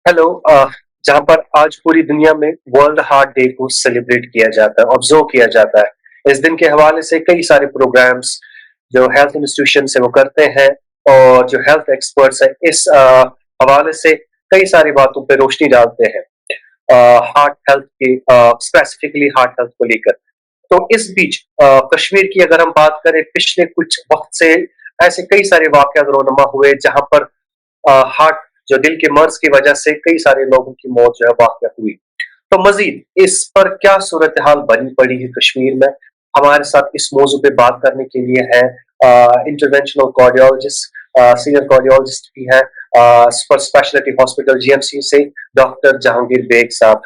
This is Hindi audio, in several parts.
हेलो। जहाँ पर आज पूरी दुनिया में वर्ल्ड हार्ट डे को सेलिब्रेट किया जाता है, ऑब्जर्व किया जाता है। इस दिन के हवाले से कई सारे प्रोग्राम्स जो हेल्थ इंस्टीट्यूशन है वो करते हैं, और जो हेल्थ एक्सपर्ट्स हैं इस हवाले से कई सारी बातों पे रोशनी डालते हैं, हार्ट हेल्थ की, स्पेसिफिकली हार्ट हेल्थ को लेकर। तो इस बीच कश्मीर की अगर हम बात करें, पिछले कुछ वक्त से ऐसे कई सारे वाकयात रोनमा हुए जहां पर हार्ट, जो दिल के मर्ज की वजह से कई सारे लोगों की मौत जो है वाक़या हुई। तो मजीद इस पर क्या सूरत हाल बनी पड़ी है कश्मीर में, हमारे साथ इस मौजू पे बात करने के लिए है इंटरवेंशनल कार्डियोलॉजिस्ट, सीनियर कार्डियोलॉजिस्ट भी है सुपर स्पेशलिटी हॉस्पिटल जीएमसी से, डॉक्टर जहांगीर बेग साहब।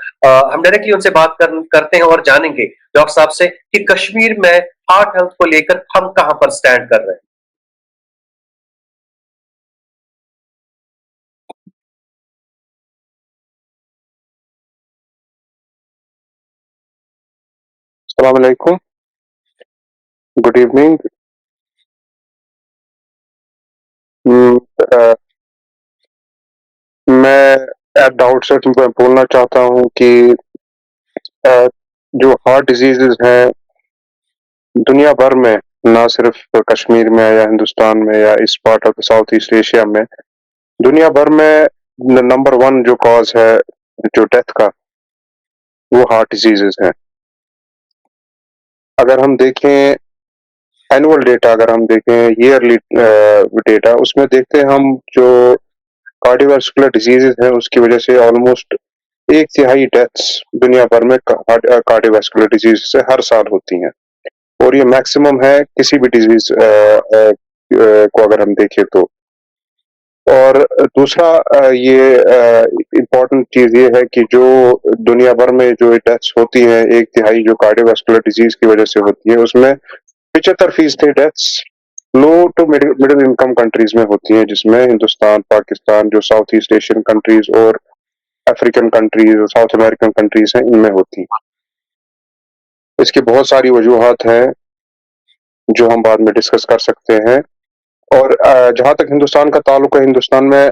हम डायरेक्टली उनसे बात करते हैं और जानेंगे डॉक्टर साहब से कि कश्मीर में हार्ट हेल्थ को लेकर हम कहां पर स्टैंड कर रहे हैं। अस्सलाम वालेकुम, गुड इवनिंग। उम, अ, मैं एट द आउटसेट मैं बोलना चाहता हूँ कि अ, जो हार्ट डिजीज़ेज़ हैं, दुनिया भर में, ना सिर्फ़ कश्मीर में या हिंदुस्तान में या इस part of south east Asia में, दुनिया भर में नंबर 1 जो कॉज़ है, जो डेथ का, वो हार्ट डिजीज़ेज़ हैं। अगर हम देखें एनुअल डेटा, अगर हम देखें ईयरली डेटा, उसमें देखते हैं हम जो कार्डियोवास्कुलर डिजीज़ेज़ हैं, उसकी वजह से ऑलमोस्ट 1/3 डेथ्स दुनिया भर में कार्डियोवास्कुलर डिजीज़ से हर साल होती हैं, और ये मैक्सिमम है किसी भी डिजीज़ को अगर हम देखें तो। और दूसरा ये इम्पोर्टेंट चीज़ ये है कि जो दुनिया भर में जो डेथ्स होती हैं, 1/3 जो कार्डियोवास्कुलर डिजीज़ की वजह से होती है, उसमें 75% deaths low to middle income countries में होती हैं, जिसमें हिंदुस्तान, पाकिस्तान, जो साउथ ईस्ट एशियन कंट्रीज़ और अफ्रीकन कंट्रीज़ और साउथ अमेरिकन कंट्रीज़ हैं, इनमें होती हैं। इसकी बहुत सारी वजूहात हैं, जो हम बाद में डिस्कस कर सकते हैं। और जहाँ तक हिंदुस्तान का ताल्लुक है, हिंदुस्तान में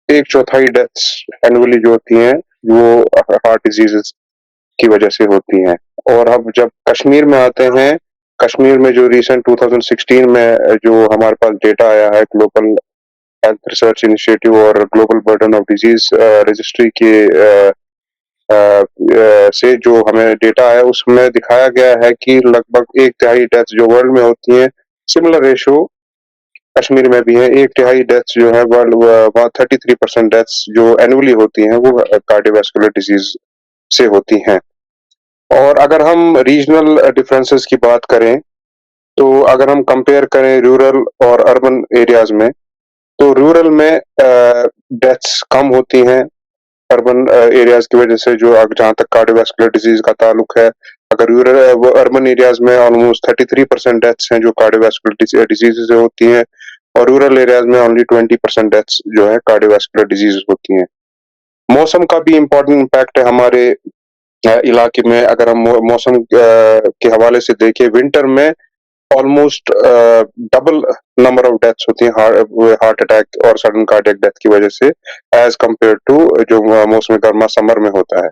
1/4 डेथ्स एनुअली जो होती हैं, वो हार्ट डिजीज़ेज़ की वजह से होती हैं। और अब जब कश्मीर में आते हैं, कश्मीर में जो रिसेंट 2016 में जो हमारे पास डेटा आया है, ग्लोबल हेल्थ रिसर्च इनिशिएटिव और global burden of disease registry के से जो हमें डेटा है, उसमें दिखाया गया है कि लगभग 1/3 डेथ्स जो वर्ल्ड में होती हैं, सिमिलर रेशियो कश्मीर में भी है। 1/3 डेथ्स जो है वर्ल्ड 33% डेथ्स जो एनुअली होती हैं, वो कार्डियोवास्कुलर डिजीज़ से होती हैं। और अगर हम रीजनल डिफरेंसेस की बात करें, तो अगर हम कंपेयर करें रूरल और अर्बन एरियाज़ में, तो रूरल में डेथ्स कम होती हैं अर्बन एरियाज़ की वजह से, जो जहाँ तक कार्डियोवास्कुलर डिजीज़ का ताल्लुक है। अगर वो अर्बन एरियाज़ में ऑलमोस्ट 33% डेथ्स हैं जो कार्डियोवास्कुलर डिजीज़ से होती हैं, और रूरल एरियाज़ में ओनली 20% डेथ्स जो है कार्डियोवास्कुलर डिजीज़ होती हैं। मौसम का भी इम्पोर्टेंट इम्पैक्ट है हमारे इलाके में। अगर हम मौसम के हवाले से देखें, विंटर में almost double number of deaths होती हैं हार्ट अटैक और सडन कार्डियक डेथ की वजह से, एज कंपेयर टू जो मौसम गर्मा समर में होता है।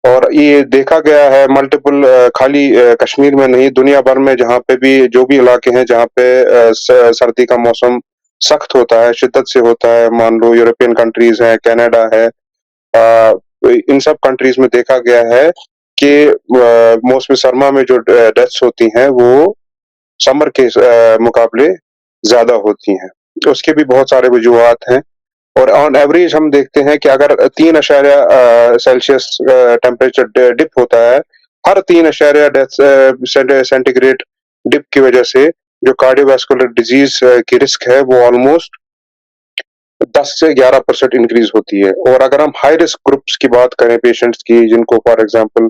और ये देखा गया है मल्टीपल, खाली कश्मीर में नहीं, दुनिया भर में जहाँ पे भी जो भी इलाके हैं जहाँ पे सर्दी का मौसम सख्त होता है, शिद्दत से होता है, मान लो यूरोपियन कंट्रीज हैं, कनाडा है, इन सब कंट्रीज में देखा गया है कि मौसम सरमा में जो डेथ्स होती हैं, वो समर के मुकाबले ज्यादा होती हैं। उसके भी बहुत सारे वजूहात हैं। और ऑन एवरेज हम देखते हैं कि अगर 3 टेम्परेचर डिप होता है, हर 3 सेंटीग्रेड डिप की वजह से जो कार्डियोवास्कुलर डिजीज की रिस्क है, वो ऑलमोस्ट 10 से 11% इंक्रीज होती है। और अगर हम हाई रिस्क ग्रुप्स की बात करें, पेशेंट्स की, जिनको फॉर एग्जांपल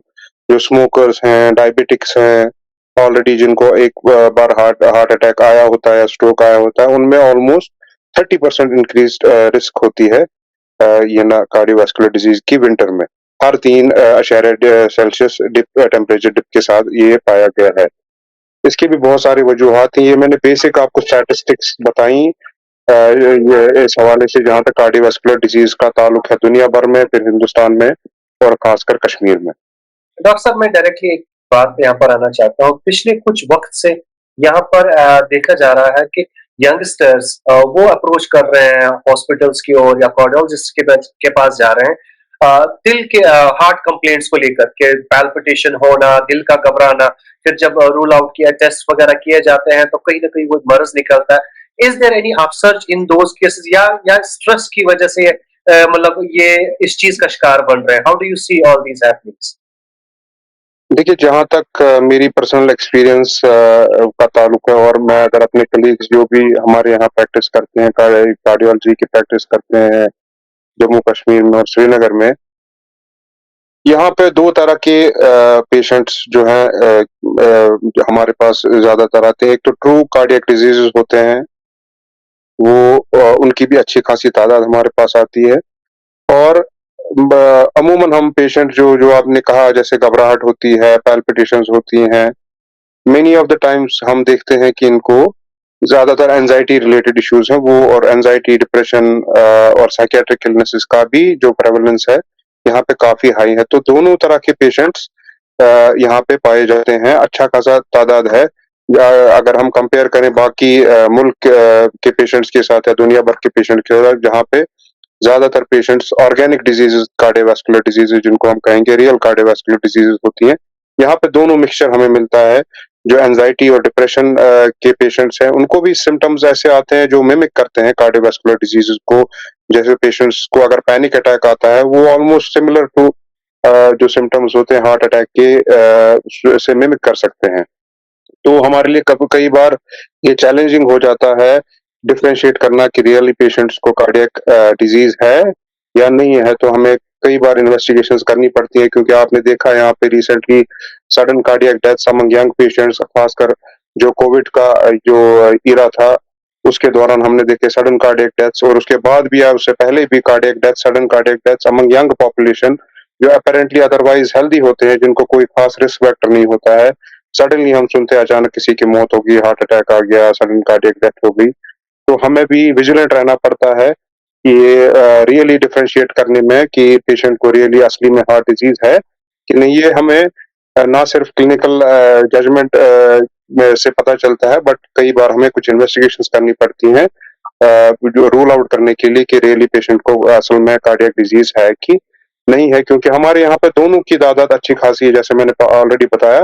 जो स्मोकर्स हैं, डायबिटिक्स हैं, ऑलरेडी जिनको एक बार हार्ट हार्ट अटैक आया होता है या स्ट्रोक आया होता है, उनमें ऑलमोस्ट 30% इंक्रीज रिस्क होती है ये ना कार्डियोवास्कुलर डिजीज की विंटर में। हर 3 सेल्सियस डिप टेम्परेचर डिप के साथ ये पाया गया है। इसकी भी बहुत सारी वजूहात हैं। ये मैंने बेसिक आपको स्टैटिस्टिक्स बताई। ये इस हवाले से जहाँ तक कार्डियोवैस्कुलर डिजीज का ताल्लुक है दुनिया भर में, फिर हिंदुस्तान में और खासकर कश्मीर में। डॉक्टर साहब, मैं डायरेक्टली एक बात पे यहाँ पर आना चाहता हूँ। पिछले कुछ वक्त से यहाँ पर देखा जा रहा है कि यंगस्टर्स वो अप्रोच कर रहे हैं हॉस्पिटल्स की ओर या कार्डियोलॉजिस्ट के पास जा रहे हैं दिल के हार्ट कंप्लेंट्स को लेकर के पैल्पिटेशन होना, दिल का घबराना, फिर जब रूल आउट किया टेस्ट वगैरह किए जाते हैं तो कहीं ना कहीं वो मर्ज निकलता है। Is there any upsurge in those cases या स्ट्रेस की वजह से मतलब ये इस चीज का शिकार बन रहे हैं? How do you see all these happenings? देखिए, जहाँ तक मेरी पर्सनल एक्सपीरियंस का ताल्लुक है और मैं अगर अपने कलीग्स जो भी हमारे यहाँ प्रैक्टिस करते हैं, कार्डियोलॉजी की प्रैक्टिस करते हैं जम्मू कश्मीर में और श्रीनगर में, यहाँ पे 2 तरह के पेशेंट्स जो हैं हमारे पास ज़्यादातर आते हैं। एक तो ट्रू कार्डियक डिजीज़ेज़ होते हैं, वो उनकी भी अच्छी खासी तादाद हमारे पास आती है और अमूमन हम पेशेंट जो जो आपने कहा जैसे घबराहट होती है, पैल्पिटेशंस होती हैं, मेनी ऑफ द टाइम्स हम देखते हैं कि इनको ज़्यादातर एंजाइटी रिलेटेड इश्यूज़ हैं वो और एंजाइटी, डिप्रेशन और साइकियाट्रिक इलनेसेस का भी जो प्रेवलेंस है, यहाँ पे काफ़ी हाई है। तो दोनों तरह के पेशेंट्स यहाँ पे पाए जाते हैं, अच्छा खासा तादाद है। अगर हम कंपेयर करें बाकी मुल्क के पेशेंट्स के साथ या दुनिया भर के पेशेंट के साथ, जहाँ पे ज़्यादातर patients organic diseases, cardiovascular diseases जिनको हम कहेंगे रियल कार्डियोवैस्कुलर डिजीज़ेज़ होती हैं। यहाँ पे दोनों मिक्सचर हमें मिलता है। जो एंजाइटी और डिप्रेशन के पेशेंट्स हैं, उनको भी सिम्पटम्स ऐसे आते हैं जो मिमिक करते हैं कार्डियोवैस्कुलर डिजीज़ेज़ को। जैसे पेशेंट्स को अगर पैनिक अटैक आता है, वो ऑलमोस्ट सिमिलर टू जो सिम्पटम्स होते हैं हार्ट अटैक के से मिमिक कर सकते हैं। तो हमारे लिए कई बार ये चैलेंजिंग हो जाता है डिफरेंशिएट करना कि रियली पेशेंट्स को कार्डियक डिजीज है या नहीं है। तो हमें कई बार इन्वेस्टिगेशंस करनी पड़ती है क्योंकि आपने देखा यहाँ पे recently sudden cardiac deaths among young patients, खासकर जो कोविड का जो इरा था उसके दौरान हमने देखे सडन कार्डियक डेथ्स, और उसके बाद भी या उससे पहले भी cardiac deaths, sudden cardiac deaths among young population जो अपेरेंटली अदरवाइज हेल्दी होते हैं, जिनको कोई खास रिस्क फैक्टर नहीं होता है। सडनली हम सुनते हैं अचानक किसी की मौत हो गई, हार्ट अटैक आ गया, सडन कार्डियक डेथ हो गई। तो हमें भी विजिलेंट रहना पड़ता है कि ये रियली डिफरेंशिएट करने में कि पेशेंट को रियली असली में हार्ट डिजीज है कि नहीं। ये हमें ना सिर्फ क्लिनिकल जजमेंट में से पता चलता है, बट कई बार हमें कुछ इन्वेस्टिगेशंस करनी पड़ती हैं जो रूल आउट करने के लिए कि रियली पेशेंट को असल में कार्डियक डिजीज है कि नहीं है। क्योंकि हमारे यहाँ पे दोनों की तादाद अच्छी खासी है, जैसे मैंने ऑलरेडी बताया।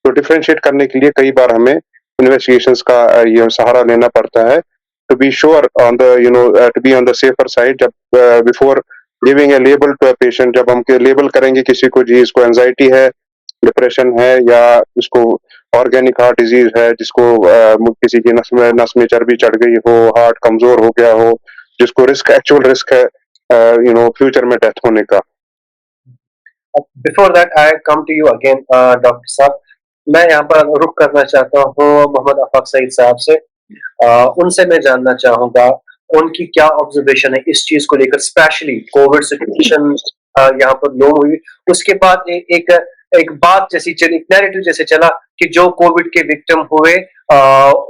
तो डिफरेंशिएट करने के लिए कई बार हमें इन्वेस्टिगेशंस का ये सहारा लेना पड़ता है to be sure on the to be on the safer side जब before giving a label to a patient। जब हम लेबल करेंगे किसी को जी इसको एंजाइटी है, डिप्रेशन है या इसको ऑर्गेनिक हार्ट डिजीज है, जिसको किसी की नस में चर्बी चढ़ गई हो, हार्ट कमजोर हो गया हो, जिसको एक्चुअल रिस्क है फ्यूचर में डेथ होने का। Before that I come to you again doctor साहब, मैं यहाँ पर रुक करना चाहता हूँ मोहम्मद आफाक सईद साहब से। उनसे मैं जानना चाहूंगा उनकी क्या ऑब्जर्वेशन है इस चीज को लेकर, स्पेशली कोविड सिचुएशन यहाँ पर लो हुई, उसके बाद एक एक बात जैसी चली, एक नैरेटिव जैसे चला कि जो कोविड के विक्टिम हुए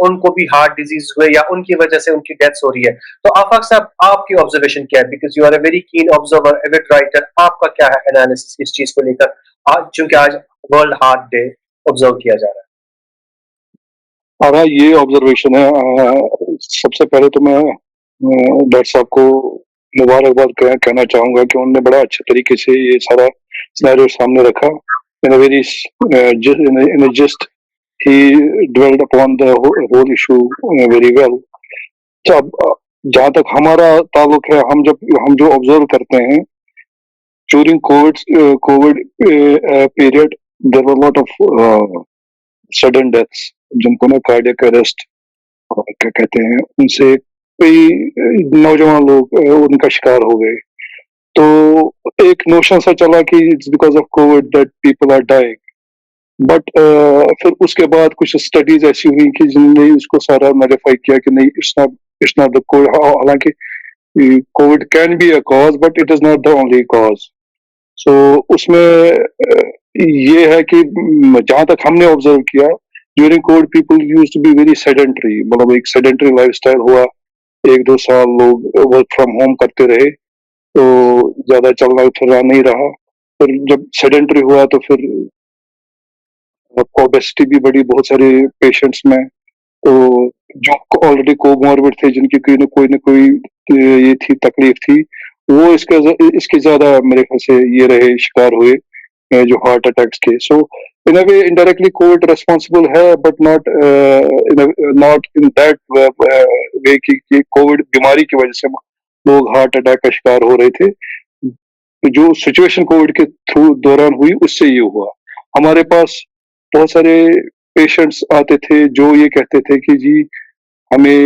उनको भी हार्ट डिजीज हुए या उनकी वजह से उनकी डेथ्स हो रही है। तो आफाक साहब, आपकी ऑब्जर्वेशन क्या है? Because you are a very keen observer, avid writer, आपका क्या है एनालिसिस इस चीज को लेकर, आज चूंकि आज वर्ल्ड हार्ट डे ऑब्जर्व किया जा रहा है? हाँ, ये ऑब्जर्वेशन है। सबसे पहले तो मैं डॉक्टर साहब को मुबारकबाद कहना चाहूंगा कि उन्होंने बड़ा अच्छे तरीके से ये सारा सिनेरियो सामने रखा। In a very in a just he dwelled upon the whole issue very well। तो अब जहाँ तक हमारा ताल्लुक है, हम जो ऑब्जर्व करते हैं during Covid period, there were lot of sudden deaths, जिनको ना कार्डियक अरेस्ट क्या कहते हैं, उनसे कई नौजवान लोग उनका शिकार हो गए। तो एक नोशन सा चला कि it's because of Covid that people are dying, but फिर उसके बाद कुछ स्टडीज ऐसी हुई कि जिनने उसको सारा नलिफाई किया कि नहीं, इट्स नॉट द कोविड। हालांकि COVID can be a cause but it is not the only cause. So उसमें ये है कि जहां तक हमने ऑब्जर्व किया during COVID, people used to be very sedentary, मतलब एक सेडेंटरी लाइफस्टाइल हुआ। 1-2 साल लोग वर्क फ्रॉम होम करते रहे, तो ज़्यादा चलना-फिरना नहीं रहा। फिर जब सेडेंटरी हुआ तो फिर ओबेसिटी भी बढ़ी बहुत सारे पेशेंट्स में। तो जो ऑलरेडी कोमॉर्बिड थे, जिनकी कोई न कोई ये थी तकलीफ थी, वो इसके ज़्यादा मेरे ख्याल से ये रहे शिकार हुए, जो हार्ट अटैक्स के। सो इन अ वे इनडायरेक्टली कोविड रिस्पांसिबल है, but not in that way कि कोविड बीमारी की वजह से लोग हार्ट अटैक का शिकार हो रहे थे। जो सिचुएशन कोविड के थ्रू दौरान हुई, उससे ये हुआ। हमारे पास बहुत सारे पेशेंट्स आते थे जो ये कहते थे कि जी हमें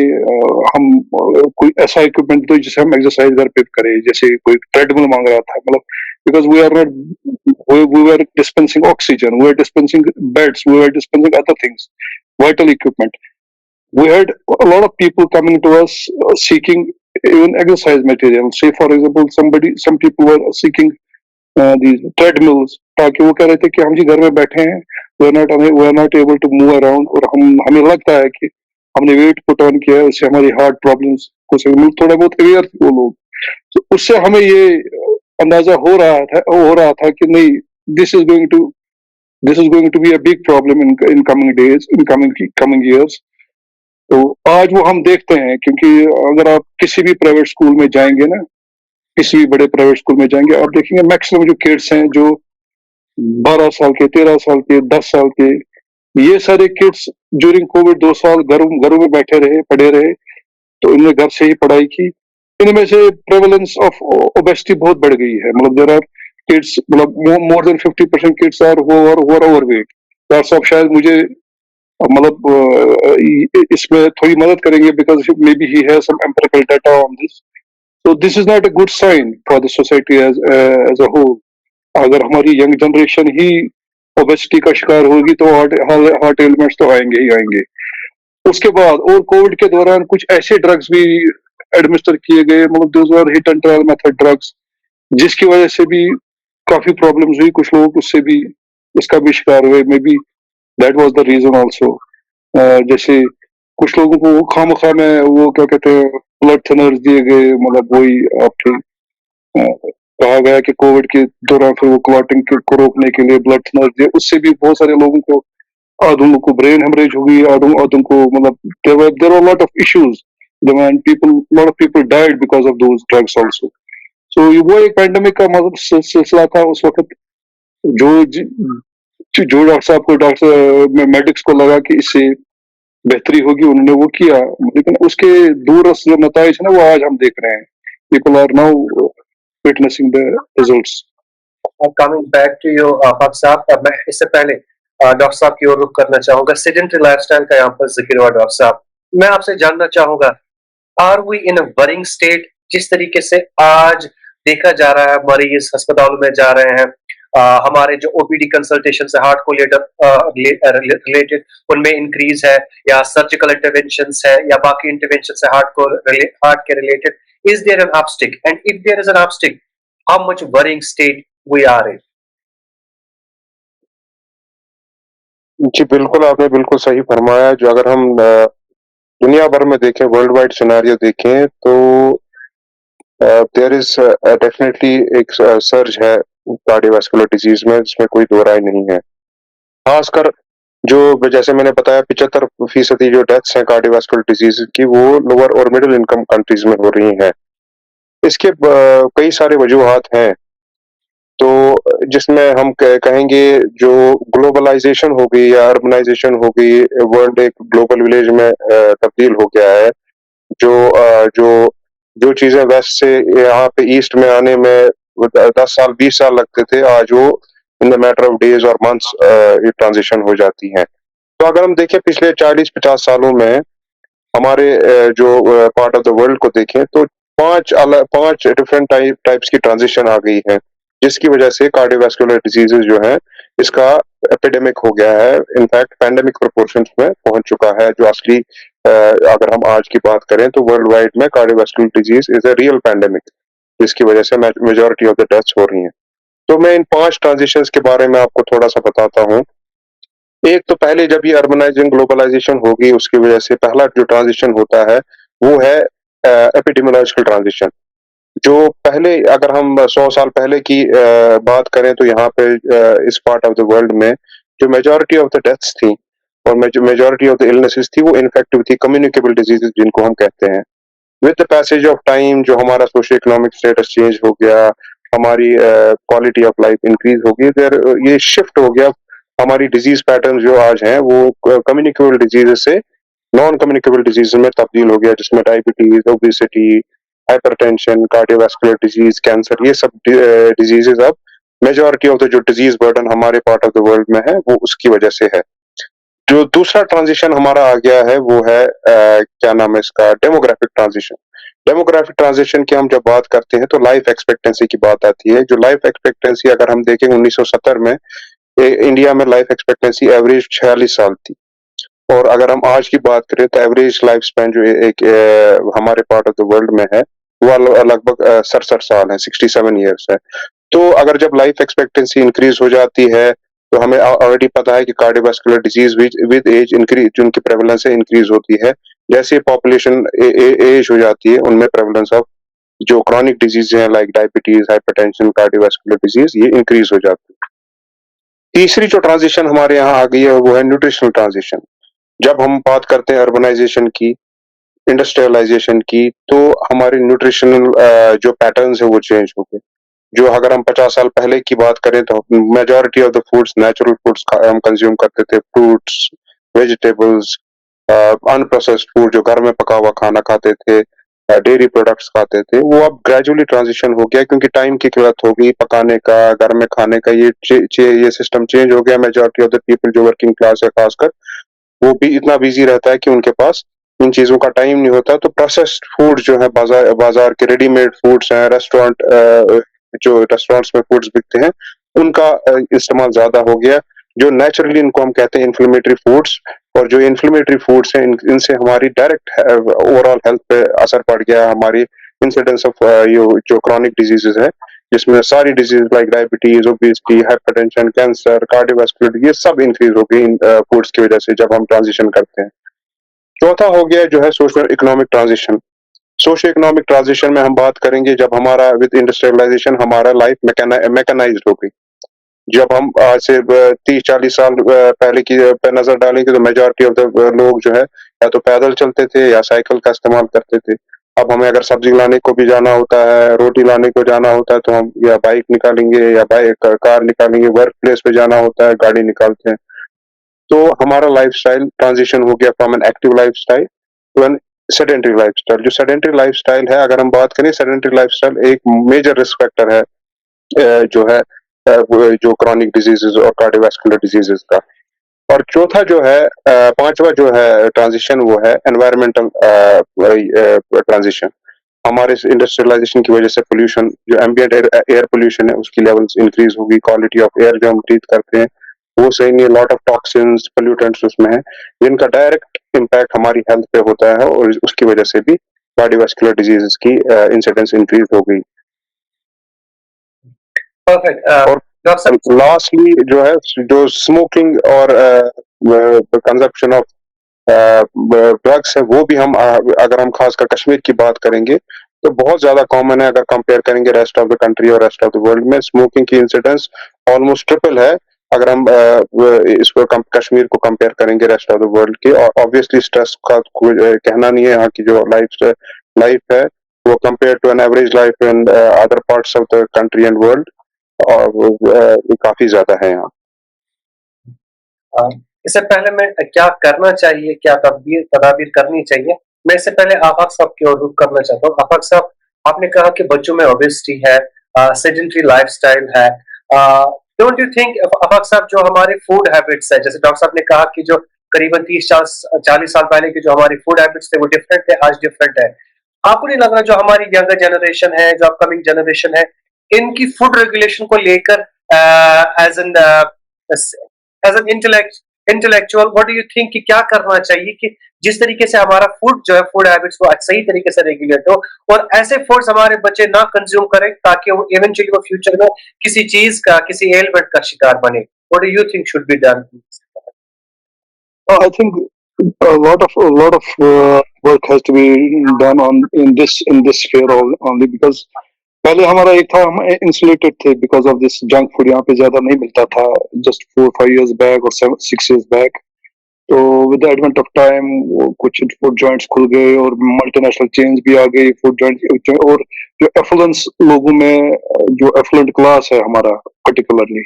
कोई ऐसा इक्विपमेंट दो जिससे हम एक्सरसाइज घर पे करें, जैसे कोई ट्रेडमिल मांग रहा था, मतलब because we are dispensing oxygen, we are dispensing beds, we are dispensing other things, vital equipment. We had a lot of people coming to us seeking even exercise material. Say for example, some people were seeking these treadmills, ताकि वो कह रहे थे कि हम जी घर में बैठे हैं, we are not able to move around, और हमें लगता है कि हमने वेट पुट ऑन किया है, उससे हमारी हार्ट प्रॉब्लम्स थोड़ा बहुत अवेयर थे वो लोग। तो उससे हमें ये अंदाजा हो रहा था कि नहीं, this is going to this is going to be a big problem in coming days, in coming years. तो आज वो हम देखते हैं, क्योंकि अगर आप किसी भी प्राइवेट स्कूल में जाएंगे ना, किसी भी बड़े प्राइवेट स्कूल में जाएंगे, आप देखेंगे मैक्सिमम जो किड्स हैं, जो 12 साल के, 13 साल के, 10 साल के, ये सारे किड्स ड्यूरिंग कोविड 2 साल घरों में बैठे रहे, पढ़े रहे, तो इन्होंने घर से ही पढ़ाई की। इनमें से प्रेवलेंस ऑफ ओबेसिटी बहुत बढ़ गई है। मतलब देयर आर किड्स, मतलब more than 50% kids are overweight. Doctor साहब शायद मुझे इसमें थोड़ी मदद करेंगे, because maybe he has some empirical data on this. So this is not a good sign for the society as a whole. अगर हमारी यंग जनरेशन ही ओबेसिटी का शिकार होगी, तो हार्ट एलिमेंट्स तो आएंगे ही आएंगे। उसके बाद और कोविड के दौरान कुछ ऐसे ड्रग्स भी एडमिनिस्टर किए गए, मतलब those are hit and trial method drugs, जिसकी वजह से भी काफी प्रॉब्लम्स हुई। कुछ लोग उससे भी उसका भी शिकार हुए। Maybe that was the reason also. जैसे कुछ लोगों को खामखा में वो क्या कहते हैं, ब्लड थिनर्स दिए गए, मतलब वही आपके कहा गया कि कोविड के दौरान फिर वो क्लॉटिंग को रोकने के लिए ब्लड थिनर्स दिए, उससे भी बहुत सारे लोगों को, आधों को ब्रेन हेमरेज हो गई, आधों को, मतलब there were lot of issues, lot of people died because of those drugs also. So वो एक पैंडेमिक का मतलब सिलसिला था उस वक्त। जो जो डॉक्टर साहब को, डॉक्टर मेडिक्स को लगा कि इससे बेहतरी होगी, उन्होंने वो किया, लेकिन उसके दूरस्थ जो नताइज है ना, वो आज हम देख रहे हैं। People are now witnessing the results. Coming back to your Haq साहब, मैं इससे पहले डॉक्टर साहब की ओर रुख करना चाहूंगा। सेडेंटरी लाइफस्टाइल का यहाँ पर जिक्र हुआ डॉक्टर साहब, मैं आपसे जानना चाहूंगा, are we in a worrying state? जिस तरीके से आज देखा जा रहा है, मरीज अस्पतालों में जा रहे हैं, हमारे जो ओपीडी कंसल्टेशन है हार्ट को रिलेटेड, उनमें इंक्रीज है, या सर्जिकल इंटरवेंशन है, या बाकी इंटरवेंशन है हार्ट के related, is there an obstacle, and if there is an obstacle, how much worrying state we are in? जी, बिल्कुल, आपने बिल्कुल सही फरमाया। जो अगर हम दुनिया भर में देखें, वर्ल्ड वाइड सिनेरियो देखें, तो देयर इज़ डेफिनिटली एक सर्ज है कार्डियोवास्कुलर डिजीज़ में, जिसमें कोई दो राय नहीं है। खासकर जो जैसे मैंने बताया, 75% जो डेथ्स हैं कार्डियोवास्कुलर डिजीज़ की, वो लोअर और मिडिल इनकम कंट्रीज़ में हो रही हैं। इसके कई सारे वजूहात हैं। तो जिसमें हम कहेंगे, जो ग्लोबलाइजेशन हो गई या अर्बनाइजेशन हो गई, वर्ल्ड एक ग्लोबल विलेज में तब्दील हो गया है। जो जो चीजें वेस्ट से यहाँ पे ईस्ट में आने में 10 साल 20 साल लगते थे, आज वो in the matter of days और मंथ्स ये ट्रांजिशन हो जाती हैं। तो अगर हम देखें पिछले 40-50 सालों में हमारे जो पार्ट ऑफ द वर्ल्ड को देखें, तो 5 डिफरेंट टाइप्स की ट्रांजिशन आ गई है, जिसकी वजह से कार्डियोवास्कुलर डिजीजेस जो है, इसका एपिडेमिक हो गया है। इनफैक्ट पैंडेमिक प्रोपोर्शंस में पहुंच चुका है। जो असली अगर हम आज की बात करें, तो वर्ल्ड वाइड में cardiovascular disease is a real pandemic, जिसकी वजह से मेजॉरिटी ऑफ द डेथ्स हो रही हैं। तो मैं इन 5 ट्रांजिशंस के बारे में आपको थोड़ा सा बताता हूँ। एक तो पहले जब ये अर्बनाइजेशन ग्लोबलाइजेशन होगी, उसकी वजह से पहला जो ट्रांजिशन होता है, वो है एपिडेमियोलॉजिकल ट्रांजिशन। जो पहले अगर हम 100 साल पहले की बात करें तो यहाँ पे इस पार्ट ऑफ द वर्ल्ड में जो मेजॉरिटी ऑफ द डेथ्स थी और मेजॉरिटी ऑफ द इलनेसेस थी वो इन्फेक्टिव थी, कम्युनिकेबल डिजीजेस जिनको हम कहते हैं। With the passage of time जो हमारा सोशो इकोनॉमिक स्टेटस चेंज हो गया, हमारी क्वालिटी ऑफ लाइफ इंक्रीज हो गई, देयर ये शिफ्ट हो गया। हमारी डिजीज पैटर्न जो आज हैं वो कम्युनिकेबल डिजीज से नॉन कम्युनिकेबल डिजीज में तब्दील हो गया, जिसमें diabetes, obesity, hypertension, cardiovascular disease, cancer, ये सब डिजीजेस अब मेजॉरिटी ऑफ द जो डिजीज बर्डन हमारे पार्ट ऑफ द वर्ल्ड में है वो उसकी वजह से है। जो दूसरा ट्रांजिशन हमारा आ गया है वो है क्या नाम है इसका, डेमोग्राफिक ट्रांजिशन। डेमोग्राफिक ट्रांजिशन की हम जब बात करते हैं तो लाइफ एक्सपेक्टेंसी की बात आती है। जो लाइफ एक्सपेक्टेंसी अगर हम देखें 1970 में इंडिया में लाइफ एक्सपेक्टेंसी एवरेज 46 साल थी, और अगर हम आज की बात करें तो एवरेज लाइफ स्पैन जो एक हमारे पार्ट ऑफ द वर्ल्ड में है वो लगभग 67 साल है, 67 ईयर्स है। तो अगर जब लाइफ एक्सपेक्टेंसी इंक्रीज हो जाती है तो हमें ऑलरेडी पता है कि cardiovascular disease with age increase, जिनकी प्रेवलेंस है इंक्रीज होती है। जैसे पॉपुलेशन एज हो जाती है उनमें प्रेवलेंस ऑफ जो क्रॉनिक डिजीज हैं like diabetes, hypertension, cardiovascular disease ये इंक्रीज हो जाती है। तीसरी जो ट्रांजिशन हमारे यहाँ आ गई है वो है न्यूट्रिशनल ट्रांजिशन। जब हम बात करते हैं अर्बनाइजेशन की, इंडस्ट्रियलाइजेशन की, तो हमारे न्यूट्रिशनल जो पैटर्न्स है वो चेंज हो गए। जो अगर हम 50 साल पहले की बात करें तो majority of the foods natural foods हम कंज्यूम करते थे, फ्रूट्स, वेजिटेबल्स, अनप्रोसेस्ड फूड जो घर में पका हुआ खाना खाते थे, डेयरी प्रोडक्ट्स खाते थे। वो अब ग्रेजुअली ट्रांजिशन हो गया क्योंकि टाइम की किल्लत हो गई पकाने का, घर में खाने का, ये सिस्टम चेंज हो गया। मेजॉरिटी ऑफ द पीपल जो वर्किंग क्लास है खासकर वो भी इतना बिजी रहता है कि उनके पास इन चीजों का टाइम नहीं होता। तो प्रोसेस्ड फूड जो है बाजार के रेडीमेड फूड्स हैं, जो रेस्टोरेंट्स में फूड्स बिकते हैं उनका इस्तेमाल ज्यादा हो गया। जो नेचुरली इनको हम कहते हैं इन्फ्लेमेटरी फूड्स, और जो इन्फ्लेमेटरी फूड्स हैं इनसे हमारी डायरेक्ट ओवरऑल हेल्थ पे असर पड़ गया। हमारी इंसिडेंस ऑफ जो क्रॉनिक डिजीजेस है जिसमें सारी disease like diabetes, obesity, hypertension, cancer, cardiovascular, ये सब इंक्रीज हो गई इन फूड्स की वजह से जब हम ट्रांजिशन करते हैं। चौथा हो गया जो है social economic transition. Socio economic transition में हम बात करेंगे जब हमारा विद इंडस्ट्रियलाइजेशन हमारा लाइफ मैकेनाइज्ड हो गई। जब हम आज से 30-40 साल पहले की पे नजर डालेंगे तो मेजॉरिटी ऑफ द लोग जो है या तो पैदल चलते थे या साइकिल का इस्तेमाल करते थे। अब हमें अगर सब्जी लाने को भी जाना होता है, रोटी लाने को जाना होता है तो हम या बाइक निकालेंगे या कार निकालेंगे, वर्क प्लेस पे जाना होता है गाड़ी निकालते हैं। तो हमारा लाइफस्टाइल ट्रांजिशन हो गया from an active lifestyle to an sedentary lifestyle. जो सेडेंटरी लाइफस्टाइल है, अगर हम बात करें, सेडेंटरी लाइफस्टाइल एक मेजर रिस्क फैक्टर है जो है जो क्रॉनिक डिजीजेस और कार्डियोवास्कुलर डिजीजेस का। और चौथा जो है पांचवा जो है ट्रांजिशन वो है एनवायरमेंटल ट्रांजिशन। हमारे इंडस्ट्रियलाइजेशन की वजह से पोल्यूशन, जो एम्बिएंट एयर पोल्यूशन है उसकी लेवल्स इंक्रीज होगी। क्वालिटी ऑफ एयर जो हम ब्रीथ करते हैं वो सही नहीं है, लॉट ऑफ टॉक्सिन्स, पोल्यूटेंट्स उसमें है जिनका डायरेक्ट इम्पैक्ट हमारी हेल्थ पे होता है, और उसकी वजह से भी कार्डियोवास्कुलर डिजीजेस की इंसिडेंस इंक्रीज हो गई। Perfect. और लास्टली जो है जो स्मोकिंग और कंजप्शन ऑफ ड्रग्स है वो भी हम अगर हम खासकर कश्मीर की बात करेंगे तो बहुत ज्यादा कॉमन है। अगर कंपेयर करेंगे रेस्ट ऑफ द कंट्री और रेस्ट ऑफ द वर्ल्ड में, स्मोकिंग की इंसिडेंस ऑलमोस्ट ट्रिपल है अगर हम इसको कश्मीर को कंपेयर करेंगे रेस्ट ऑफ द वर्ल्ड के। और ऑब्वियसली स्ट्रेस का कहना नहीं है, यहाँ की जो लाइफ है वो compare to an average life in other parts of the country and world और काफी ज्यादा है यहाँ। इससे पहले मैं क्या करना चाहिए, क्या तदाबीर करनी चाहिए, मैं इससे पहले आफाक साहब की ओर रुख करना चाहता हूँ। आफाक साहब, आपने कहा कि बच्चों में ओबेसिटी है, सेडेंटरी लाइफस्टाइल है। डोंट यू थिंक आफाक साहब, जो हमारे फूड हैबिट्स है, जैसे डॉक्टर साहब ने कहा कि जो करीबन 30-40 साल पहले के जो हमारे फूड हैबिट्स थे वो डिफरेंट थे, आज डिफरेंट है। आपको नहीं लग रहा जो हमारी यंगर जनरेशन है, जो अपकमिंग जनरेशन है, इनकी फूड रेगुलेशन को लेकर as an intellectual what do you think कि क्या करना चाहिए कि जिस तरीके से हमारा फूड जो है, फूड हैबिट्स वो सही तरीके से रेगुलेट हो और ऐसे फूड्स हमारे बच्चे ना कंज्यूम करें ताकि वो इवेंचुअली वो फ्यूचर में किसी चीज का, किसी एलिमेंट का शिकार बने। What do you think should be done? I think a lot of work has to be done on in this sphere only because पहले हमारा एक था हम इंसुलेटेड थे because of this junk food यहाँ पे ज्यादा नहीं मिलता था जस्ट 4-5 years बैक और 6 years बैक तो with the advent of time कुछ फूड जॉइंट्स खुल गए और मल्टीनेशनल चेन्स भी आ गई फूड जॉइंट और जो एफ्लुएंस लोगों में जो एफ्लुएंट क्लास है हमारा पर्टिकुलरली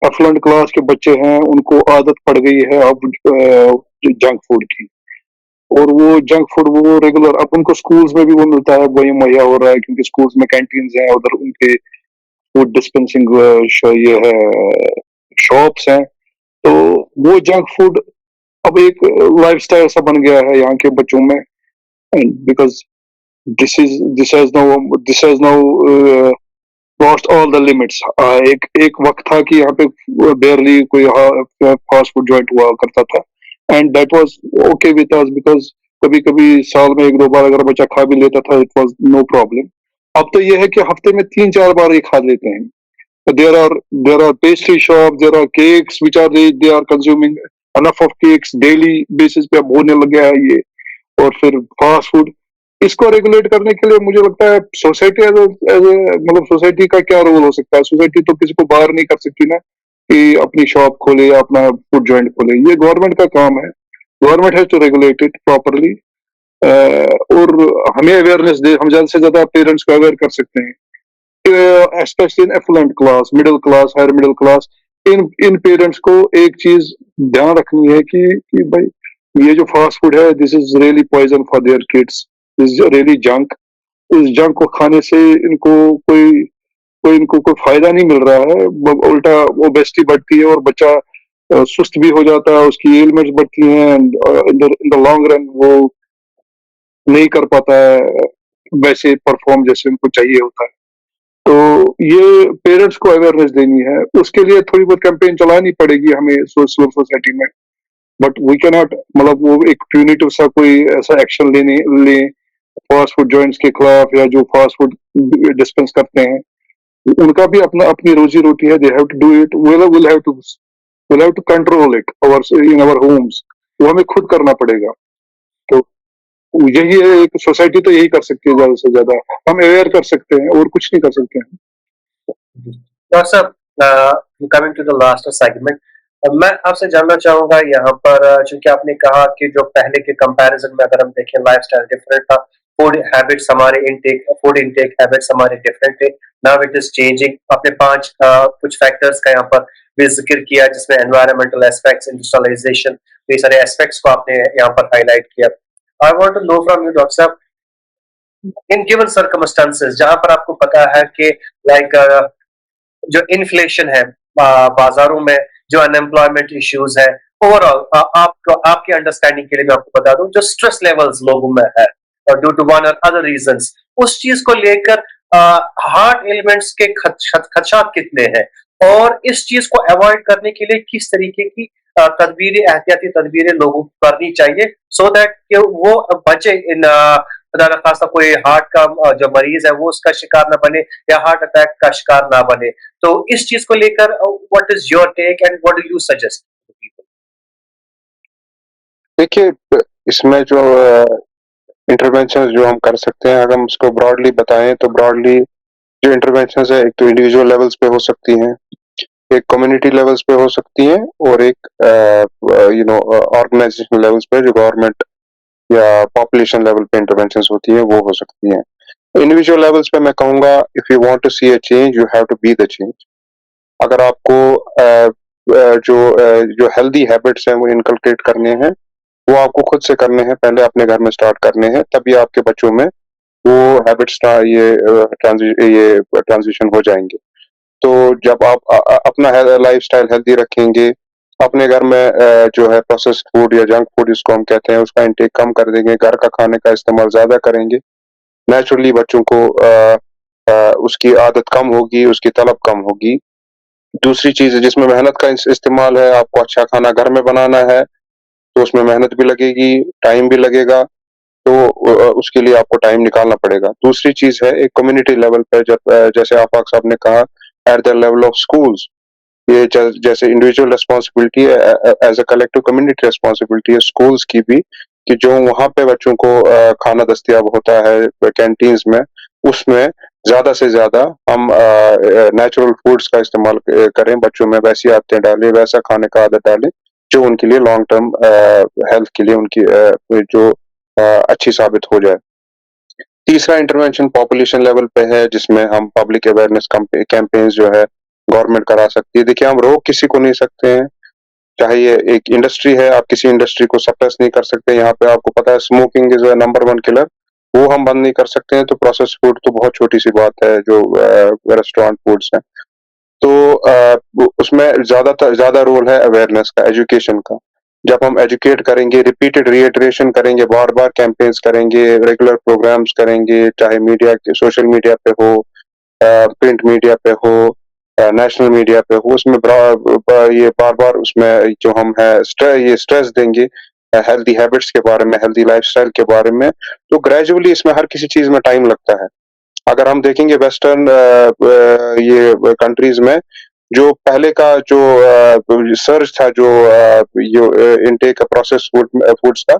एफ्लुएंट क्लास के बच्चे हैं उनको आदत पड़ गई है अब जंक फूड की और वो जंक फूड वो रेगुलर अब उनको स्कूल्स में भी वो मिलता है वही मुहैया हो रहा है क्योंकि स्कूल्स में कैंटीन्स हैं उधर उनके फूड डिस्पेंसिंग ये है शॉप्स हैं तो वो जंक फूड अब एक लाइफस्टाइल सा बन गया है यहाँ के बच्चों में because this has now lost all the limits एक वक्त था कि यहाँ पे बेयरली कोई फास्ट फूड जॉइंट हुआ करता था and that was okay with us because कभी कभी साल में 1-2 बार अगर बच्चा खा भी लेता था इट वाज नो प्रॉब्लम अब तो ये है कि हफ्ते में 3-4 बार ये खा लेते हैं there are pastry shops there are cakes which are they are consuming enough of cakes daily basis पे अब होने लग गया है ये और फिर फास्ट फूड इसको रेगुलेट करने के लिए मुझे लगता है सोसाइटी मतलब सोसाइटी का क्या रोल हो सकता है सोसाइटी तो किसी को बाहर नहीं कर सकती ना कि अपनी शॉप खोले या अपना फूड जॉइंट खोले ये गवर्नमेंट का काम है government has to regulate it properly और हमें अवेयरनेस दे हम ज्यादा से ज्यादा पेरेंट्स को अवेयर कर सकते हैं especially in affluent class, middle class, higher middle class, in parents को एक चीज ध्यान रखनी है कि भाई ये जो फास्ट फूड है this is really poison for their kids this is really junk इस जंक को खाने से इनको कोई फायदा नहीं मिल रहा है उल्टा ओबेसिटी बढ़ती है और बच्चा सुस्त भी हो जाता है उसकी एलिमेंट्स बढ़ती हैं इन द लॉन्ग रन वो नहीं कर पाता है वैसे परफॉर्म जैसे उनको चाहिए होता है तो ये पेरेंट्स को अवेयरनेस देनी है उसके लिए थोड़ी बहुत कैंपेन चलानी पड़ेगी हमें सोसाइटी में बट वी कैन नॉट मतलब वो एक प्यूनिटिव सा कोई ऐसा एक्शन ले फास्ट फूड जॉइंट्स के खिलाफ या जो फास्ट फूड डिस्पेंस करते हैं उनका भी अपनी रोजी रोटी है they have to do it will have to control it in our homes वो हमें खुद करना पड़ेगा तो यही है एक सोसाइटी तो यही कर सकती है ज्यादा से ज्यादा हम अवेयर कर सकते हैं और कुछ नहीं कर सकते हैं डॉक्टर साहब coming to the last segment मैं आपसे जानना चाहूंगा यहाँ पर चूंकि आपने कहा कि जो पहले के कंपैरिजन में अगर हम देखें लाइफस्टाइल डिफरेंट था फूड हैबिट्स हमारे फूड इंटेक हैबिट्स हमारे डिफरेंट थे नाउ इट इज चेंजिंग आपने 5 कुछ फैक्टर्स का यहाँ पर भी जिक्र किया जिसमें एनवायरमेंटल एस्पेक्ट्स इंडस्ट्रियलाइजेशन ये सारे एस्पेक्ट्स को आपने यहाँ पर हाईलाइट किया I want to know from you, Dr. Saab, in given circumstances, जहां पर आपको पता है कि like जो इन्फ्लेशन है बाजारों में जो अनएम्प्लॉयमेंट इश्यूज है ओवरऑल आपके अंडरस्टैंडिंग के लिए मैं आपको बता दूं जो स्ट्रेस लेवल्स लोगों में है और ड्यू टू वन और अदर रीजंस उस चीज को लेकर हार्ट एलिमेंट्स के खदशात कितने हैं और इस चीज को अवॉइड करने के लिए किस तरीके की तदबीरें एहतियाती तदबीरें लोगों को करनी चाहिए सो दैट कि वो बचे इन खुदा न खास्ता कोई हार्ट का जो मरीज है वो उसका शिकार ना बने या हार्ट अटैक का शिकार ना बने तो इस चीज को लेकर what is your take and what do you suggest देखिए इसमें जो इंटरवेंशन जो हम कर सकते हैं अगर हम उसको ब्रॉडली बताएं तो ब्रॉडली जो इंटरवेंशन है एक तो इंडिविजुअल लेवल्स पे हो सकती हैं एक कम्युनिटी लेवल्स पे हो सकती हैं और एक ऑर्गेनाइजेशन लेवल्स पे जो गवर्नमेंट या पॉपुलेशन लेवल पे इंटरवेंशंस होती है वो हो सकती हैं इंडिविजुअल लेवल्स पे मैं कहूँगा if you want to see a change you have to be the change अगर आपको जो हेल्दी हैबिट्स हैं वो इनकलकेट करने हैं वो आपको खुद से करने हैं पहले अपने घर में स्टार्ट करने हैं तभी आपके बच्चों में वो हैबिट्स ये ट्रांजिशन हो जाएंगे तो जब आप अपना लाइफस्टाइल हेल्दी रखेंगे अपने घर में जो है प्रोसेस्ड फूड या जंक फूड जिसको हम कहते हैं उसका इंटेक कम कर देंगे घर का खाने का इस्तेमाल ज्यादा करेंगे नेचुरली बच्चों को उसकी आदत कम होगी उसकी तलब कम होगी दूसरी चीज जिसमें मेहनत का इस्तेमाल है आपको अच्छा खाना घर में बनाना है तो उसमें मेहनत भी लगेगी टाइम भी लगेगा तो उसके लिए आपको टाइम निकालना पड़ेगा दूसरी चीज है एक कम्युनिटी लेवल पे जैसे आफाक साहब ने कहा at the level of schools ये जैसे इंडिविजुअल रिस्पॉन्सिबिलिटी है as a collective community responsibility है स्कूल्स की भी कि जो वहाँ पे बच्चों को खाना दस्तयाब होता है कैंटीन्स में, उसमें ज़्यादा से ज़्यादा हम नेचुरल फूड्स का इस्तेमाल करें, बच्चों में वैसी आदतें डालें, वैसा खाने का आदत डालें, जो उनके लिए लॉन्ग टर्म हेल्थ के लिए उनकी जो अच्छी साबित हो जाए। तीसरा इंटरवेंशन पॉपुलेशन लेवल पे है, जिसमें हम पब्लिक अवेयरनेस कैंपेन्स जो है गवर्नमेंट करा सकती है। देखिए, हम रोक किसी को नहीं सकते हैं, चाहे ये एक इंडस्ट्री है, आप किसी इंडस्ट्री को सप्रेस नहीं कर सकते। यहाँ पे आपको पता है स्मोकिंग इज नंबर 1 किलर, वो हम बंद नहीं कर सकते हैं, तो प्रोसेस फूड तो बहुत छोटी सी बात है जो रेस्टोरेंट फूड्स हैं। तो उसमें ज्यादा रोल है अवेयरनेस का, एजुकेशन का। जब हम एजुकेट करेंगे, रिपीटेड रीइटरेशन करेंगे, बार-बार कैंपेन्स करेंगे, रेगुलर प्रोग्राम्स करेंगे, चाहे मीडिया के सोशल मीडिया पे हो, प्रिंट मीडिया पे हो, नेशनल मीडिया पे हो, उसमें ये बार-बार उसमें जो हम है ये स्ट्रेस देंगे हेल्दी हैबिट्स के बारे में, हेल्दी लाइफस्टाइल के बारे में, तो ग्रेजुअली इसमें हर किसी चीज में टाइम लगता है। अगर हम देखेंगे वेस्टर्न ये कंट्रीज में, जो पहले का जो सर्च था, जो इनटेक प्रोसेस फूड्स का,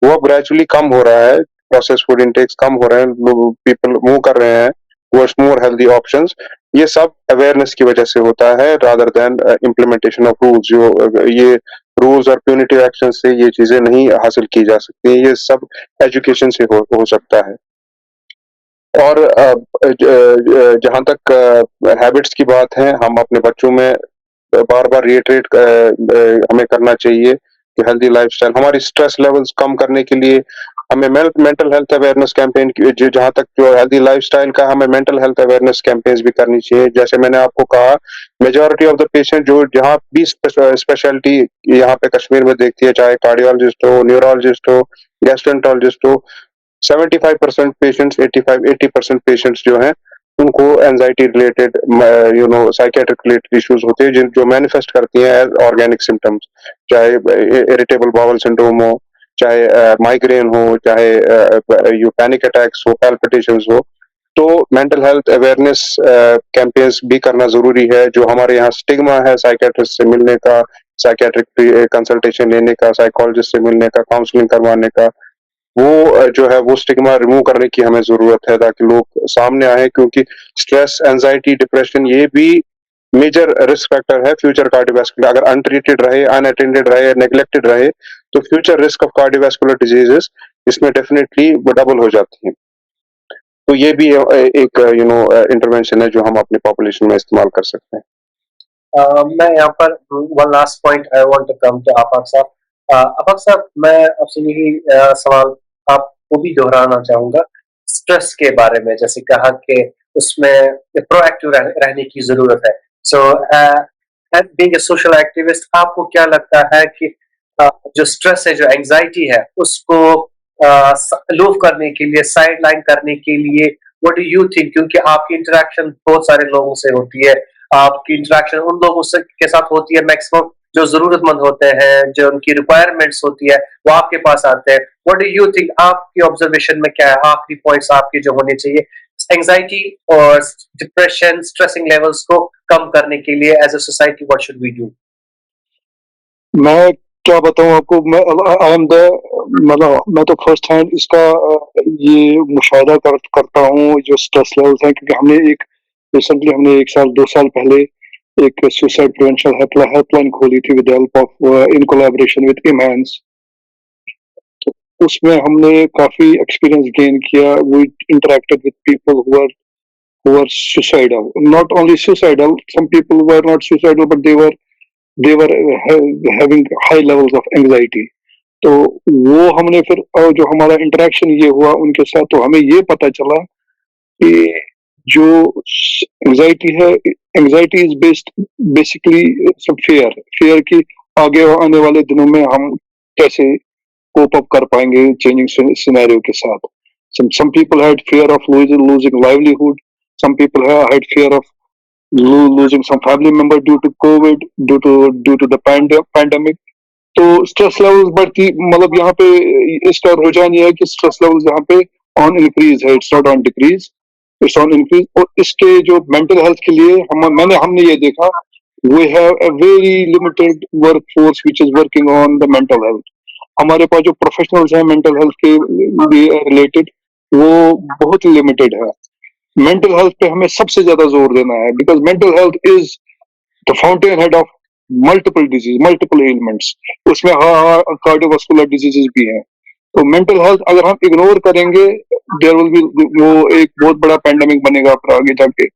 वो अब ग्रेजुअली कम हो रहा है। प्रोसेस फूड इनटेक्स कम हो रहे हैं, लोग पीपल मूव कर रहे हैं टुवर्ड्स मोर हेल्दी ऑप्शंस। ये सब अवेयरनेस की वजह से होता है, rather than implementation of rules. जो ये रूल्स और प्यूनिटिव एक्शन से ये चीजें नहीं हासिल की जा सकती, ये सब एजुकेशन से हो सकता है। और जहाँ तक हैबिट्स की बात है, हम अपने बच्चों में बार-बार रिइटरेट हमें करना चाहिए कि हेल्दी लाइफस्टाइल, हमारी स्ट्रेस लेवल्स कम करने के लिए हमें मेंटल हेल्थ अवेयरनेस कैंपेन की, जहाँ तक जो हेल्दी लाइफस्टाइल का, हमें मेंटल हेल्थ अवेयरनेस कैंपेन्स भी करनी चाहिए। जैसे मैंने आपको कहा, मेजॉरिटी ऑफ द पेशेंट जो जहाँ भी स्पेशलिटी यहाँ पे कश्मीर में देखती है, चाहे कार्डियोलॉजिस्ट हो, न्यूरोलॉजिस्ट हो, गैस्ट्रोएंटरोलॉजिस्ट हो, 75% पेशेंट्स, 80% पेशेंट्स जो हैं, उनको anxiety related psychiatric related issues होते हैं, जो मैनिफेस्ट करती हैं एज ऑर्गेनिक सिम्टम्स, चाहे इरिटेबल बाउल सिंड्रोम हो, चाहे माइग्रेन हो, चाहे यू पैनिक अटैक्स हो, पैल्पिटेशंस हो। तो मेंटल हेल्थ अवेयरनेस कैंपेन्स भी करना जरूरी है। जो हमारे यहाँ स्टिग्मा है साइकियाट्रिस्ट से मिलने का, साइकियाट्रिक कंसल्टेशन लेने का, साइकोलॉजिस्ट से मिलने का, काउंसलिंग करवाने का, वो जो है वो स्टिग्मा रिमूव करने की हमें जरूरत है, ताकि लोग सामने आए, क्योंकि स्ट्रेस, एंजाइटी, डिप्रेशन ये भी मेजर रिस्क फैक्टर है फ्यूचर कार्डियोवैस्कुलर। अगर अनट्रीटेड रहे, अनअटेंडेड रहे, नेग्लेक्टेड रहे, तो future risk of cardiovascular diseases इसमें डेफिनेटली डबल हो जाती है। तो ये भी एक इंटरवेंशन है जो हम अपनी पॉपुलेशन में इस्तेमाल कर सकते हैं। मैं यहाँ पर one last point I want to come to Afaq साहब। आफाक साहब, मैं आपसे यही सवाल आपको भी दोहराना चाहूंगा स्ट्रेस के बारे में। जैसे कहा कि उसमें प्रोएक्टिव रहने की जरूरत है। So being a social activist, आपको क्या लगता है कि जो स्ट्रेस है, जो एंजाइटी है, उसको लूव करने के लिए, साइड लाइन करने के लिए, व्हाट डू यू थिंक? क्योंकि आपकी इंटरेक्शन बहुत सारे लोगों से होती है, आपकी इंटरेक्शन उन लोगों से के साथ होती है मैक्सिमम जो जरूरतमंद होते हैं, जो उनकी रिक्वायरमेंट्स होती है, वो आपके पास आते हैं। व्हाट डू यू थिंक, आपकी ऑब्जर्वेशन में क्या है, आखिरी पॉइंट्स आपके जो होने चाहिए एंजाइटी और डिप्रेशन, स्ट्रेसिंग लेवल्स को कम करने के लिए as a society, what should we do? मैं क्या बताऊं आपको, मैं तो फर्स्ट हैंड इसका ये मुशाहिदा करता हूँ जो स्ट्रेस लेवल्स हैं, क्योंकि हमने 1 साल 2 साल पहले एक सुसाइड प्रिवेंशन हेल्पलाइन खोली थी with help of in collaboration with NIMHANS. उसमें हमने काफी एक्सपीरियंस गेन किया। We interacted with people who were suicidal, not only suicidal, some people were not suicidal, but they were having high levels of anxiety. तो वो हमने फिर जो हमारा इंटरेक्शन ये हुआ उनके साथ, तो हमें ये पता चला कि जो एंजाइटी है, एंजाइटी इज बेसिकली सब फियर की आगे आने वाले दिनों में हम कैसे कोप अप कर पाएंगे चेंजिंग सिनेरियो के साथ। Some people had fear of losing livelihood. Some people had fear of losing some family member due to COVID, due to the pandemic. तो स्ट्रेस लेवल्स बढ़ती, मतलब यहाँ पे इसका रुझान ये है कि स्ट्रेस लेवल्स यहाँ पे ऑन इंक्रीज है, it's not on decrease, it's on increase. और इसके जो मेंटल हेल्थ के लिए हमने ये देखा, we have a very limited workforce which is working on the mental health. हमारे पास जो प्रोफेशनल्स हैं मेंटल हेल्थ के रिलेटेड वो बहुत लिमिटेड है। मेंटल हेल्थ पे हमें सबसे ज्यादा जोर देना है, because mental health is the fountain head of multiple disease, multiple elements. उसमें कार्डियोवास्कुलर डिजीजेस भी हैं। तो मेंटल हेल्थ अगर हम इग्नोर करेंगे, देयर विल बी, वो एक बहुत बड़ा पैंडेमिक बनेगा फिर आगे जाके।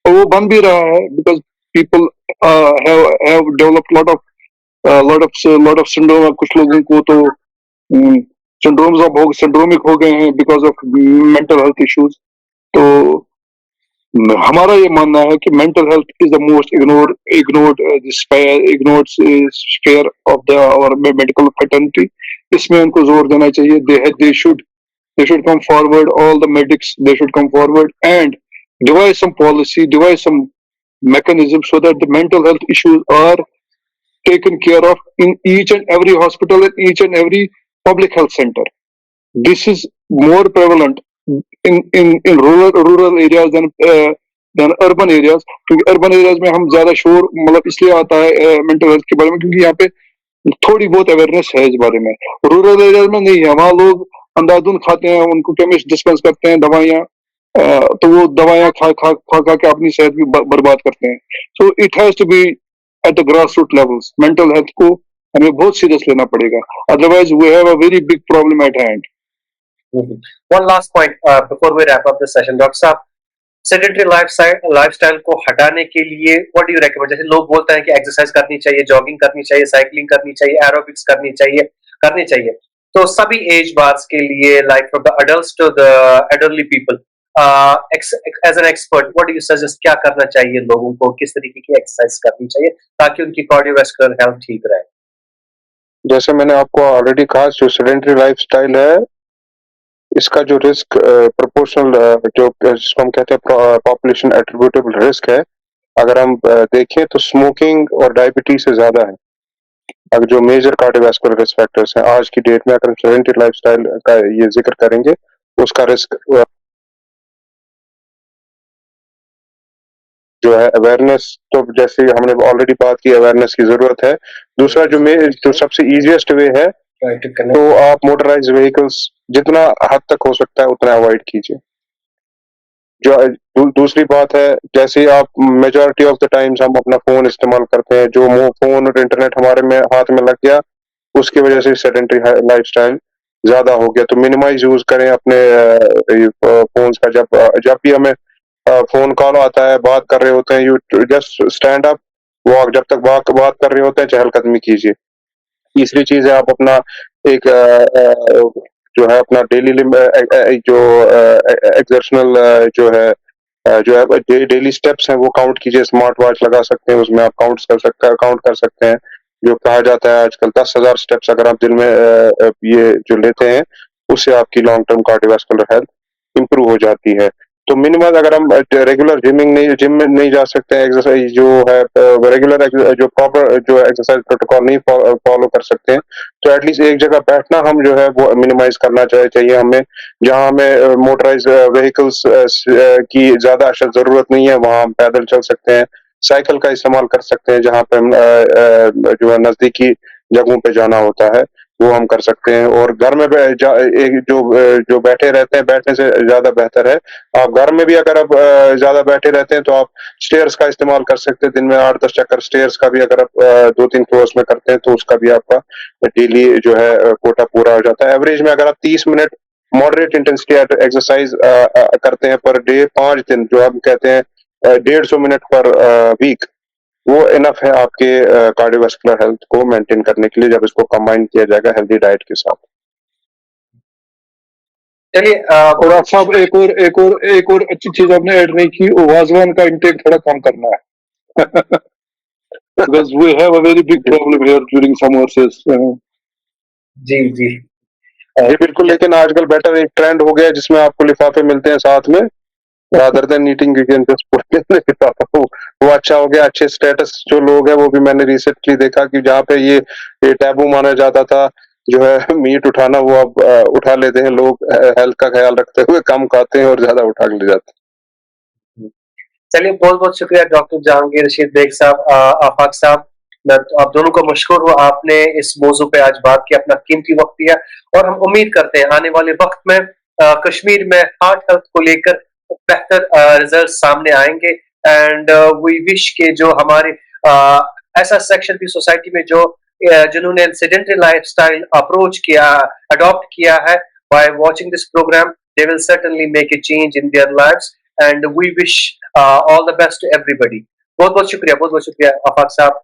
और वो बन भी रहा है, because people have developed lot of syndrome. कुछ लोगों को तो सिंड्रोमिक हो गए हैं because of mental health issues. तो हमारा ये मानना है कि mental health is the most ignored sphere of the our medical fraternity. इसमें उनको जोर देना चाहिए। They should come forward, all the medics they should come forward and devise some policy, devise some mechanism so that the mental health issues are taken care of in each and every hospital and each and every public health center. This is more prevalent in rural areas than urban areas, क्योंकि urban areas में हम ज्यादा शोर मतलब इसलिए आता है mental health के बारे में, क्योंकि यहाँ पे थोड़ी बहुत अवेयरनेस है इस बारे में। रूरल एरियाज में नहीं है, वहाँ लोग अंधाधुंध खाते हैं, उनको केमिस्ट डिस्पेंस करते हैं दवाइयाँ, तो वो दवाइयाँ खा के अपनी सेहत भी बर्बाद करते हैं। So it has to be at the grass root levels. Mental health को हमें बहुत सीरियस लेना पड़ेगा, otherwise we have a very big problem at hand. One last point before we wrap up this session, doctor साहब, सेडेंटरी लाइफस्टाइल को हटाने के लिए व्हाट डू यू रेकमेंड? जैसे लोग बोलते हैं कि एक्सरसाइज करनी चाहिए, जॉगिंग करनी चाहिए, साइकिलिंग करनी चाहिए, एरोबिक्स करनी चाहिए। तो सभी एज बार्स के लिए, like from the adults to the elderly people, as an expert what do you suggest, क्या करना चाहिए लोगों को, किस तरीके की एक्सरसाइज करनी चाहिए ताकि उनकी कार्डियोवास्कुलर हेल्थ ठीक रहे? जैसे मैंने आपको ऑलरेडी कहा, जो सेडेंटरी लाइफस्टाइल है इसका जो रिस्क प्रोपोर्शनल जो जिसको हम कहते हैं पॉपुलेशन एट्रीब्यूटेबल रिस्क है, अगर हम देखें तो स्मोकिंग और डायबिटीज से ज्यादा है। अगर जो मेजर कार्डियोवास्कुलर रिस्क फैक्टर्स हैं आज की डेट में, अगर हम सेडेंटरी लाइफस्टाइल का ये जिक्र करेंगे, उसका रिस्क जो है अवेयरनेस, तो जैसे हमने ऑलरेडी बात की, अवेयरनेस की जरूरत है। दूसरा जो सबसे इजीएस्ट वे है, तो आप मोटराइज व्हीकल्स जितना हद तक हो सकता है उतना अवॉइड कीजिए। जो दूसरी बात है, जैसे आप मेजॉरिटी ऑफ द टाइम्स हम अपना फोन इस्तेमाल करते हैं, जो फोन और इंटरनेट हमारे में हाथ में लग गया, उसकी वजह से सेडेंटरी लाइफस्टाइल ज्यादा हो गया। तो मिनिमाइज यूज करें अपने फोन्स का। जब भी हमें फोन कॉल आता है, बात कर रहे होते हैं, you just stand up, walk. जब तक बात कर रहे होते हैं चहलकदमी कीजिए। तीसरी चीज है, आप अपना एक जो है अपना डेली जो एक्सर्शनल जो है डेली स्टेप्स हैं वो काउंट कीजिए। स्मार्ट वॉच लगा सकते हैं, उसमें आप काउंट कर सकते हैं। जो कहा जाता है आजकल 10,000 स्टेप्स अगर आप दिन में ये जो लेते हैं, उससे आपकी long term cardiovascular health improve हो जाती है। तो मिनिमम अगर हम रेगुलर जिम में नहीं जा सकते हैं, एक्सरसाइज जो है रेगुलर जो प्रॉपर जो एक्सरसाइज प्रोटोकॉल नहीं फॉलो कर सकते हैं, तो एटलीस्ट एक जगह बैठना हम जो है वो मिनिमाइज करना चाहिए हमें। जहां हमें मोटराइज व्हीकल्स की ज्यादा अशद जरूरत नहीं है, वहां हम पैदल चल सकते हैं, साइकिल का इस्तेमाल कर सकते हैं। जहां पे हम जो है नजदीकी जगहों पे जाना होता है वो हम कर सकते हैं। और घर में एक जो बैठे रहते हैं, बैठने से ज्यादा बेहतर है आप घर में भी अगर आप ज्यादा बैठे रहते हैं तो आप स्टेयर्स का इस्तेमाल कर सकते हैं। दिन में 8-10 चक्कर स्टेयर्स का भी अगर आप 2-3 फ्लोर्स में करते हैं तो उसका भी आपका डेली जो है कोटा पूरा हो जाता है। एवरेज में अगर आप 30 मिनट मॉडरेट इंटेंसिटी एक्सरसाइज करते हैं पर डे, 5 दिन, जो हम कहते हैं 150 मिनट पर वीक, वो इनफ है आपके कार्डियोवास्कुलर हेल्थ को मेंटेन करने के लिए, जब इसको कंबाइन किया जाएगा हेल्दी डाइट के साथ। चलिए, और आप साहब एक और अच्छी चीज आपने ऐड नहीं की, वाजवान का इंटेक थोड़ा कम करना है। Because we have a very big problem here during summers. जी जी जी बिल्कुल, लेकिन आजकल बेटर एक ट्रेंड हो गया है जिसमें आपको लिफाफे मिलते हैं साथ में, रादर देन ईटिंग लिफाफा। वो अच्छा हो गया। अच्छे स्टेटस जो लोग हैं, वो भी मैंने रिसेंटली देखा कि जहाँ पे ये टैबू माना जाता था जो है मीट उठाना, वो अब उठा लेते हैं लोग, हेल्थ का ख्याल रखते हुए कम खाते हैं और ज्यादा उठा ले जाते हैं। चलिए, बहुत बहुत शुक्रिया डॉक्टर जहांगीर रशीद बेग साहब, आफाक साहब, मैं आप दोनों को मशकूर हूँ, आपने इस मौजू पे आज बात की, अपना कीमती वक्त दिया और हम उम्मीद करते हैं आने वाले वक्त में कश्मीर में हार्ट हेल्थ को लेकर बेहतर रिजल्ट सामने आएंगे एंड वी विश के जो हमारे ऐसा सेक्शन भी सोसाइटी में जो जिन्होंने सेडेंटरी लाइफस्टाइल अप्रोच किया, अडॉप्ट किया है, by watching this program they will certainly make a change in their lives and we wish all the best to everybody. बहुत बहुत शुक्रिया आफाक साहब,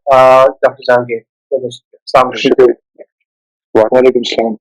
डॉक्टर जहांगीर, बहुत बहुत शुक्रिया। अस्सलाम वालेकुम। वालेकुम सलाम।